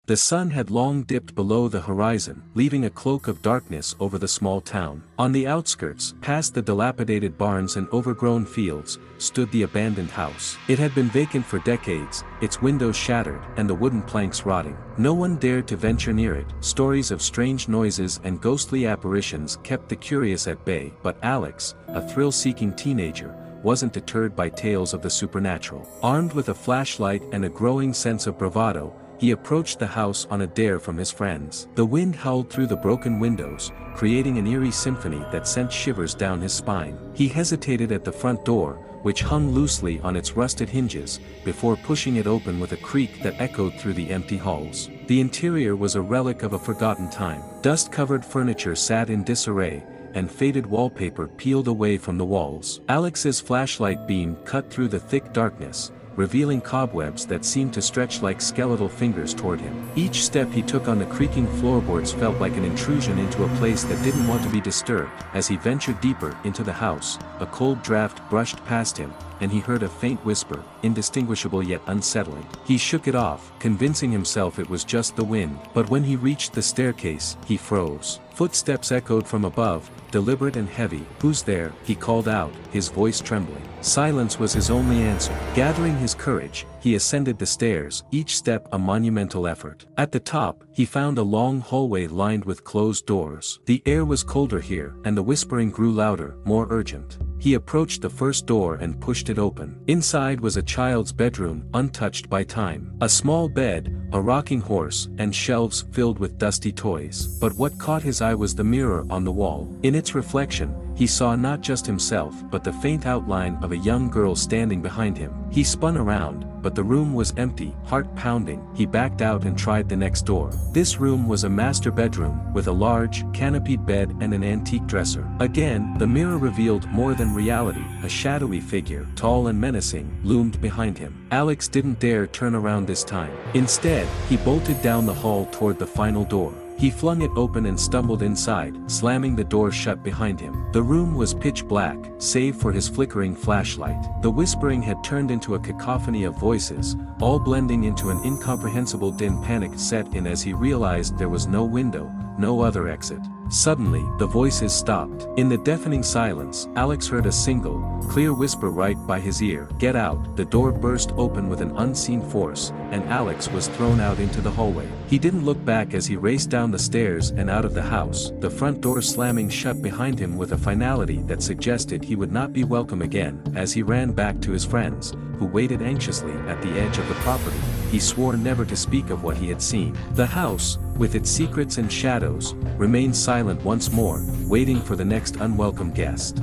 The sun had long dipped below the horizon, leaving a cloak of darkness over the small town. On the outskirts, past the dilapidated barns and overgrown fields, stood the abandoned house. It had been vacant for decades, its windows shattered and the wooden planks rotting. No one dared to venture near it. Stories of strange noises and ghostly apparitions kept the curious at bay, but Alex, a thrill-seeking teenager, wasn't deterred by tales of the supernatural. Armed with a flashlight and a growing sense of bravado, he approached the house on a dare from his friends. The wind howled through the broken windows, creating an eerie symphony that sent shivers down his spine. He hesitated at the front door, which hung loosely on its rusted hinges, before pushing it open with a creak that echoed through the empty halls. The interior was a relic of a forgotten time. Dust-covered furniture sat in disarray, and faded wallpaper peeled away from the walls. Alex's flashlight beam cut through the thick darkness, revealing cobwebs that seemed to stretch like skeletal fingers toward him. Each step he took on the creaking floorboards felt like an intrusion into a place that didn't want to be disturbed. As he ventured deeper into the house, a cold draft brushed past him, and he heard a faint whisper, indistinguishable yet unsettling. He shook it off, convincing himself it was just the wind. But when he reached the staircase, he froze. Footsteps echoed from above, deliberate and heavy. "Who's there?" he called out, his voice trembling. Silence was his only answer. Gathering his courage, he ascended the stairs, each step a monumental effort. At the top, he found a long hallway lined with closed doors. The air was colder here, and the whispering grew louder, more urgent. He approached the first door and pushed it open. Inside was a child's bedroom, untouched by time. A small bed, a rocking horse, and shelves filled with dusty toys. But what caught his eye was the mirror on the wall. In its reflection, he saw not just himself but the faint outline of a young girl standing behind him. He spun around, but the room was empty. Heart pounding, he backed out and tried the next door. This room was a master bedroom, with a large, canopied bed and an antique dresser. Again, the mirror revealed more than reality. A shadowy figure, tall and menacing, loomed behind him. Alex didn't dare turn around this time. Instead, he bolted down the hall toward the final door. He flung it open and stumbled inside, slamming the door shut behind him. The room was pitch black, save for his flickering flashlight. The whispering had turned into a cacophony of voices, all blending into an incomprehensible din. Panic set in as he realized there was no window, no other exit. Suddenly, the voices stopped. In the deafening silence, Alex heard a single, clear whisper right by his ear. "Get out!" The door burst open with an unseen force, and Alex was thrown out into the hallway. He didn't look back as he raced down the stairs and out of the house, the front door slamming shut behind him with a finality that suggested he would not be welcome again. As he ran back to his friends, who waited anxiously at the edge of the property, he swore never to speak of what he had seen. The house, with its secrets and shadows, remained silent once more, waiting for the next unwelcome guest.